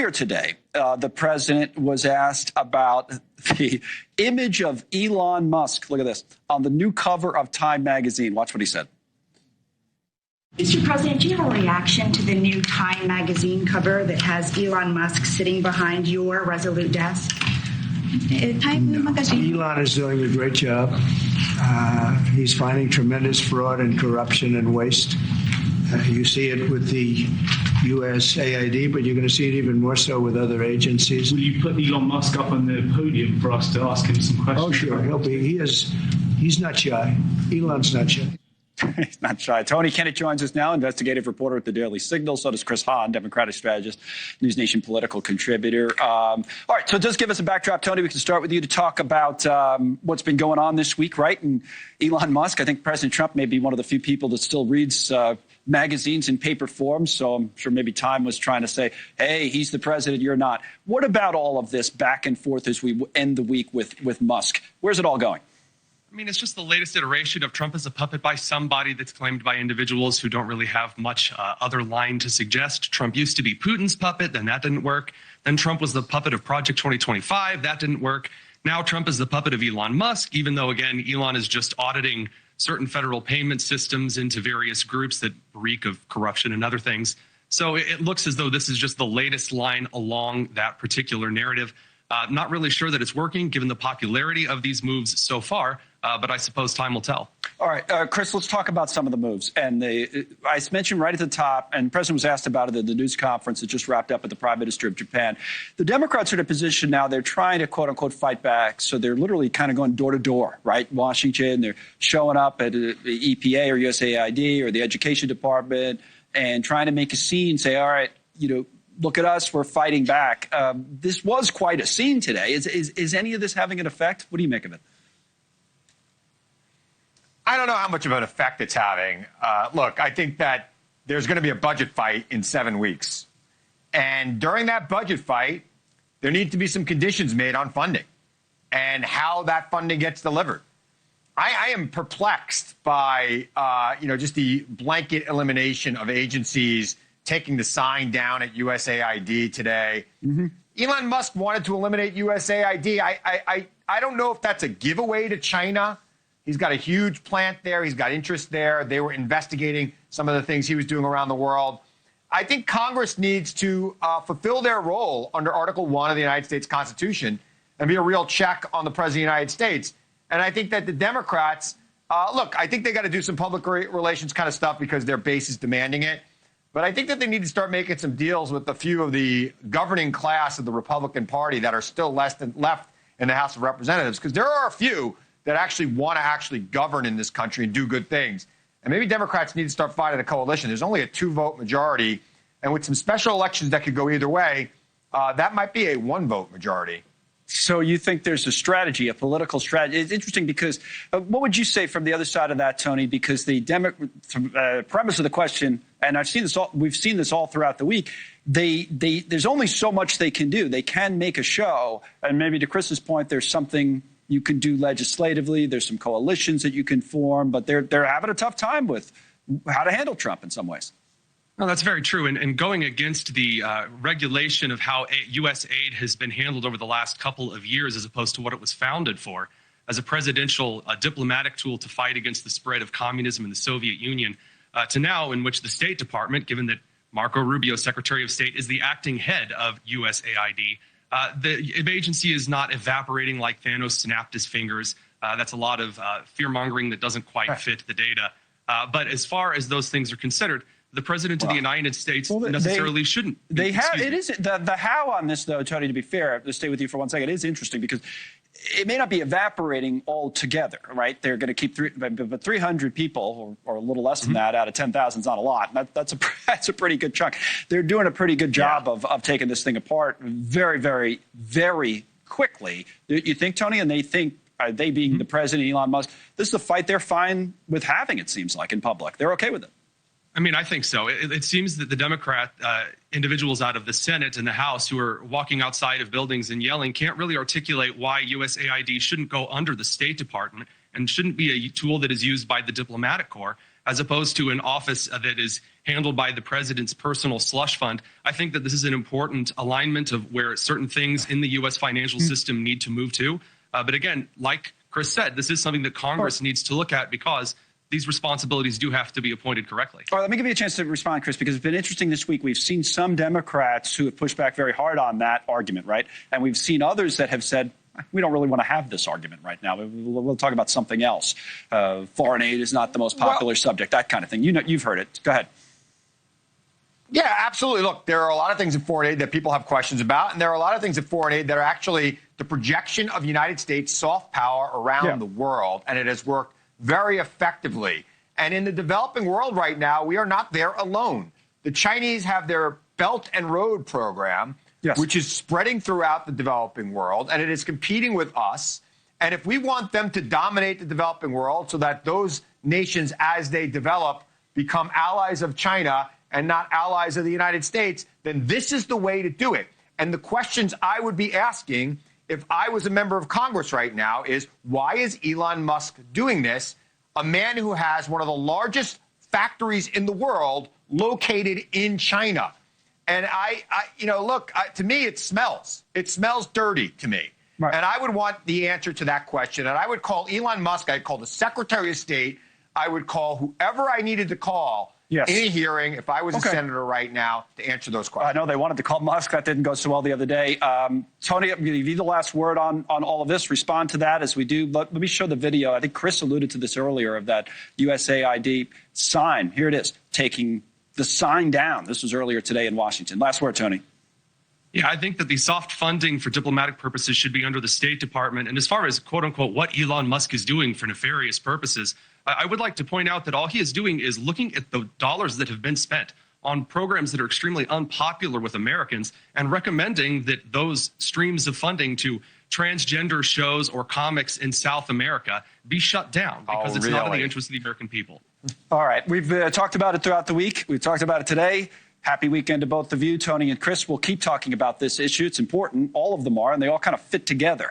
Earlier today, the president was asked about the image of Elon Musk, look at this, on the new cover of Time magazine. Watch what he said. Mr. President, do you have a reaction to the new Time magazine cover that has Elon Musk sitting behind your Resolute desk? Elon is doing a great job. He's finding tremendous fraud and corruption and waste. You see it with the USAID, but you're going to see it even more so with other agencies. Will you put Elon Musk up on the podium for us to ask him some questions? Oh, sure. He's not shy. Elon's not shy. He's not shy. Tony Kinnett joins us now, investigative reporter at the Daily Signal. So does Chris Hahn, Democratic strategist, News Nation political contributor. All right, so just give us a backdrop, Tony. We can start with you to talk about what's been going on this week, right? And Elon Musk, I think President Trump may be one of the few people that still reads magazines in paper form. So I'm sure maybe Time was trying to say, hey, he's the president, you're not. What about all of this back and forth as we end the week with Musk? Where's it all going? I mean, it's just the latest iteration of Trump as a puppet by somebody that's claimed by individuals who don't really have much other line to suggest. Trump used to be Putin's puppet, then that didn't work. Then Trump was the puppet of Project 2025, that didn't work. Now Trump is the puppet of Elon Musk, even though, again, Elon is just auditing certain federal payment systems into various groups that reek of corruption and other things. So it looks as though this is just the latest line along that particular narrative. Not really sure that it's working, given the popularity of these moves so far, but I suppose time will tell. All right, Chris, let's talk about some of the moves. And I mentioned right at the top, and the president was asked about it at the news conference that just wrapped up with the Prime Minister of Japan. The Democrats are in a position now, they're trying to, quote unquote, fight back. So they're literally kind of going door to door, right? Washington, they're showing up at the EPA or USAID or the Education Department and trying to make a scene, say, all right, look at us, we're fighting back. This was quite a scene today. Is any of this having an effect? What do you make of it? I don't know how much of an effect it's having. Look, I think that there's going to be a budget fight in 7 weeks. And during that budget fight, there need to be some conditions made on funding and how that funding gets delivered. I am perplexed by, just the blanket elimination of agencies taking the sign down at USAID today. Mm-hmm. Elon Musk wanted to eliminate USAID. I don't know if that's a giveaway to China. He's got a huge plant there. He's got interest there. They were investigating some of the things he was doing around the world. I think Congress needs to fulfill their role under Article 1 of the United States Constitution and be a real check on the President of the United States. And I think that the Democrats, I think they got to do some public relations kind of stuff because their base is demanding it. But I think that they need to start making some deals with a few of the governing class of the Republican Party that are still left in the House of Representatives, because there are a few that actually want to actually govern in this country and do good things. And maybe Democrats need to start fighting a coalition. There's only a 2-vote majority. And with some special elections that could go either way, that might be a 1-vote majority. So you think there's a strategy, a political strategy. It's interesting because what would you say from the other side of that, Tony? Because the premise of the question, and we've seen this all throughout the week, there's only so much they can do. They can make a show. And maybe to Chris's point, there's something you can do legislatively. There's some coalitions that you can form, but they're having a tough time with how to handle Trump in some ways. No, that's very true. And going against the regulation of how U.S. aid has been handled over the last couple of years, as opposed to what it was founded for, as a presidential diplomatic tool to fight against the spread of communism in the Soviet Union, to now in which the State Department, given that Marco Rubio, Secretary of State, is the acting head of USAID, the agency is not evaporating like Thanos snapped his fingers. That's a lot of fear-mongering that doesn't quite fit the data. But as far as those things are considered, the president of the United States necessarily shouldn't. They have it is the how on this, though, Tony. To be fair, to stay with you for 1 second, it is interesting because it may not be evaporating altogether, right? They're going to keep but 300 people, or a little less than that, out of 10,000 is not a lot. That's a pretty good chunk. They're doing a pretty good job of taking this thing apart very, very, very quickly. You think, Tony, and they think. They being the president, Elon Musk, this is a fight they're fine with having, it seems like, in public. They're okay with it. I mean, I think so. It seems that the Democrat individuals out of the Senate and the House who are walking outside of buildings and yelling can't really articulate why USAID shouldn't go under the State Department and shouldn't be a tool that is used by the diplomatic corps. as opposed to an office that is handled by the president's personal slush fund. I think that this is an important alignment of where certain things in the U.S. financial system need to move to. But again, like Chris said, this is something that Congress needs to look at because these responsibilities do have to be appointed correctly. All right, let me give you a chance to respond, Chris, because it's been interesting this week. We've seen some Democrats who have pushed back very hard on that argument, right? And we've seen others that have said, we don't really want to have this argument right now. We'll talk about something else. Foreign aid is not the most popular subject, that kind of thing. You know, you've heard it. Go ahead. Yeah, absolutely. Look, there are a lot of things in foreign aid that people have questions about, and there are a lot of things in foreign aid that are actually the projection of United States soft power around the world, and it has worked very effectively. And in the developing world right now, we are not there alone. The Chinese have their Belt and Road program, which is spreading throughout the developing world, and it is competing with us. And if we want them to dominate the developing world so that those nations, as they develop, become allies of China and not allies of the United States, then this is the way to do it. And the questions I would be asking if I was a member of Congress right now is, why is Elon Musk doing this? A man who has one of the largest factories in the world located in China. And to me, it smells. It smells dirty to me. Right. And I would want the answer to that question. And I would call Elon Musk. I'd call the Secretary of State. I would call whoever I needed to call in a hearing, if I was a senator right now, to answer those questions. I know they wanted to call Musk. That didn't go so well the other day. Tony, you the last word on all of this. Respond to that as we do. Let me show the video. I think Chris alluded to this earlier of that USAID sign. Here it is, taking the sign down. This was earlier today in Washington. Last word, Tony. Yeah, I think that the soft funding for diplomatic purposes should be under the State Department. And as far as, quote unquote, what Elon Musk is doing for nefarious purposes, I would like to point out that all he is doing is looking at the dollars that have been spent on programs that are extremely unpopular with Americans and recommending that those streams of funding to transgender shows or comics in South America be shut down because it's not in the interest of the American people. All right. We've talked about it throughout the week. We've talked about it today. Happy weekend to both of you, Tony and Chris. We'll keep talking about this issue. It's important. All of them are, and they all kind of fit together.